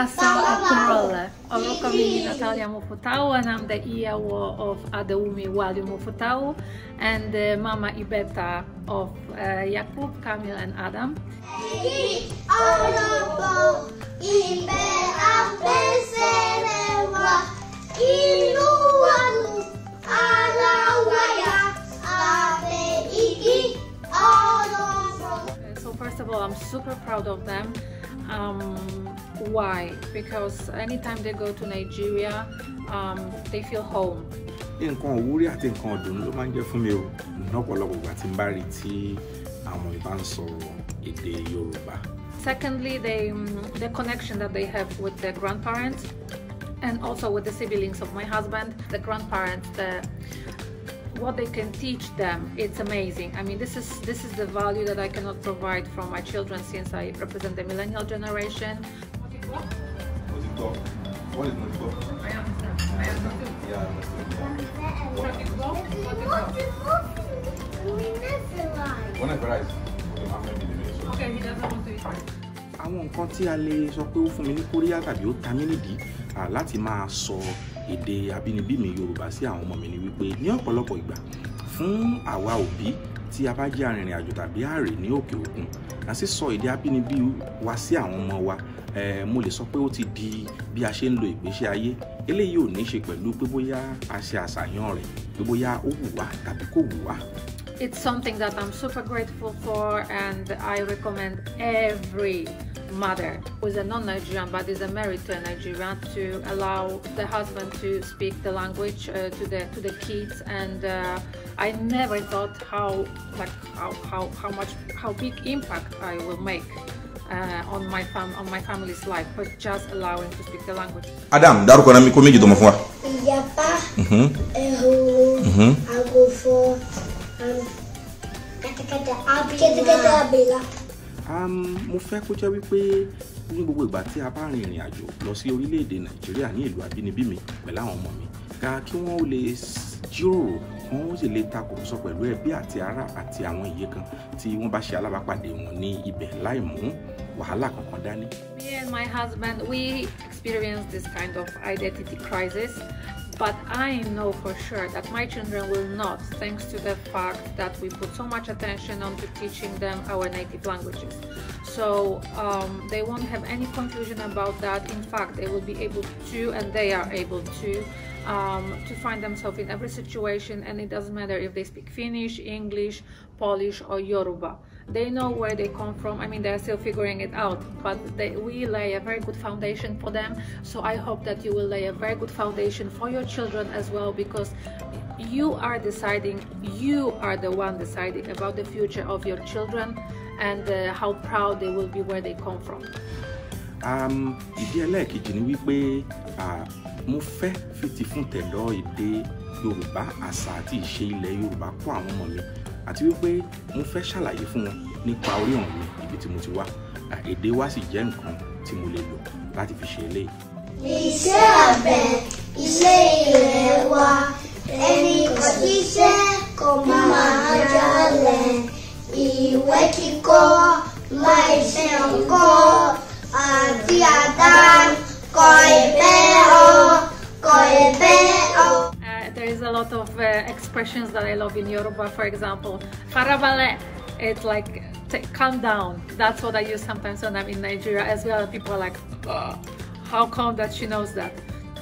Kasam Akumrola. Orokomi Natalia Mufutau, and I'm the Iawo of Adeumi Wali Mufutau, and the Mama Ibeta of Yakub, Kamil, and Adam. So first of all, I'm super proud of them. Why? Because anytime they go to Nigeria, they feel home. Nǹkan òwúrí àti nǹkan ọdún ló máa ń jẹ́ fún mi o lọ́pọ̀lọpọ̀ ìgbà tí n bá rí tí àwọn ìbá ń sọ̀rọ̀ èdè Yorùbá. Secondly, the connection that they have with their grandparents and also with the siblings of my husband. The grandparents, what they can teach them, it's amazing. I mean, this is the value that I cannot provide from my children since I represent the millennial generation. What is Motivo? I understand. Yeah, okay, he doesn't want to eat rice. Àwọn nǹkan tí a lè sọ pé ó fún mi ní kóríyá tàbí ó ta mí nídìí láti máa sọ èdè abínibí mi Yorùbá sí àwọn ọmọ mi ni wípé ní ọ̀pọ̀lọpọ̀ ìgbà fún àwa òbí tí a bá jẹ́ arìnrìn àjò tàbí àrè ní òkè òkun láti sọ èdè abínibí wa sí àwọn ọmọ wa mo lè sọ pé ó ti di bí a ṣe ń lo ìgbésí ayé eléyìí ò ní ṣe pẹ̀lú pé bóyá a ṣe àṣàyàn rẹ̀ pé bóyá ó wù wá tàbí kò wù wá. It's something that I'm super grateful for, and I recommend every mother who is a non-Nigerian but is married to a Nigerian to allow the husband to speak the language to the kids. And I never thought how big impact I will make on my family's life, but just allowing to speak the language. Adam, dárúkọ na mi ko méjì tó mọ̀ fún wa. Ìyapa, àgòfò, kẹ́tẹ́kẹ́tẹ́ abẹ́là. Mo fẹ́ kó jẹ́ wípé ní gbogbo ìgbà tí a bá rin ìrìn àjò lọ sí orílẹ̀-èdè Nàìjíríà ní ìlú abínibí mi pẹ̀lú àwọn ọmọ mi kí wọ́n ó lè jíròrò wọ́n ó sì lè takùrọ̀sọ pẹ̀lú ẹbí àti ará àti àwọn ìyè kan tí wọ́n bá ṣe alábàápàdé wọn ní ibẹ̀ láì mú wàhálà kankan dání. Me and my husband, we experienced this kind of identity crisis. But I know for sure that my children will not, thanks to the fact that we put so much attention on to teaching them our native languages. So they won't have any confusion about that. In fact, they will be able to, and they are able to find themselves in every situation, and it doesn't matter if they speak Finnish, English, Polish, or Yoruba. They know where they come from. I mean, they're still figuring it out, but we lay a very good foundation for them. So I hope that you will lay a very good foundation for your children as well, because you are deciding, you are the one deciding about the future of your children and how proud they will be where they come from. Ìdí ẹlẹ́ẹ̀kejì ni wípé mo fẹ́ fìtì fún tẹ̀dọ̀ èdè Yorùbá, àṣà àti ìṣe ilẹ̀ Yorùbá kọ́ àwọn ọmọ mi, àti wípé mo fẹ́ ṣàlàyé fún wọn nípa orí ọ̀run mi ibi tí mo ti wá. Èdè wa sì jẹ́ nǹkan tí mo lè lò láti fi ṣe eléyìí. Iṣẹ́ àgbẹ̀, iṣẹ́ ilẹ̀ wa, ẹni kò ṣiṣẹ́ kò máa jalè, ìwé kíkọ́ láì ṣe nǹkan àti àdá kọ ìbẹ́ ọ. There is a lot of expressions that I love in Yoruba. For example, farabale, it's like calm down. That's what I use sometimes when I'm in Nigeria as well. People are like, how come that she knows that?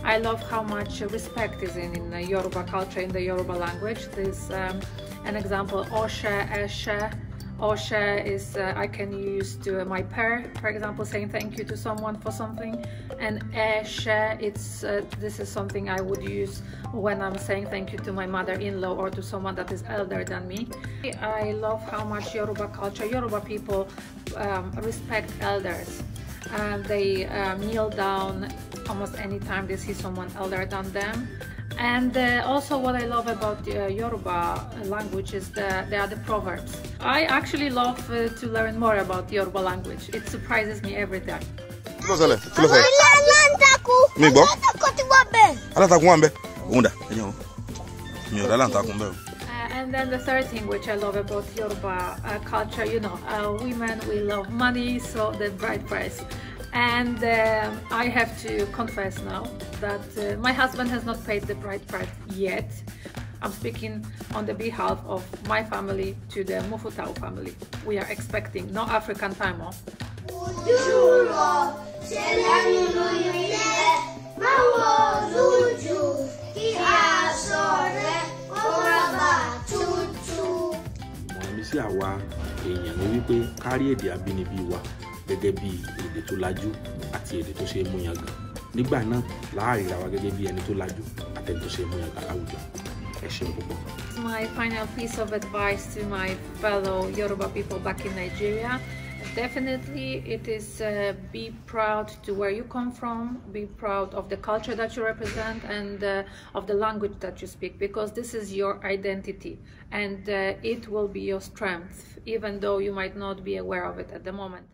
I love how much respect is in Yoruba culture, in the Yoruba language. There's an example, oshe, eshe. Oshe is I can use to my pair, for example, saying thank you to someone for something, and eshe, it's this is something I would use when I'm saying thank you to my mother-in-law or to someone that is elder than me. I love how much Yoruba culture, Yoruba people respect elders, and they kneel down almost anytime they see someone elder than them. And also what I love about Yoruba language is there are the proverbs. I actually love to learn more about Yoruba language. It surprises me every time. And then the third thing which I love about Yoruba culture, you know, women, we love money, so the bride price. And I have to confess now that my husband has not paid the bride price yet. I'm speaking on the behalf of my family to the Mufutau family. We are expecting no African time off. Sí àwa èèyàn ní wípé kárí èdè abínibí wa gẹ́gẹ́ bí èdè tó lajú àti èdè tó ṣe é mú yangàn. Nígbà náà láàrin wa gẹ́gẹ́ bí ẹni tó lajú àti ẹni tó ṣe é mú yangàn láwùjọ. Ẹ ṣeun púpọ̀. My final piece of advice to my fellow Yoruba people back in Nigeria, definitely it is be proud to where you come from, be proud of the culture that you represent and of the language that you speak, because this is your identity and it will be your strength, even though you might not be aware of it at the moment.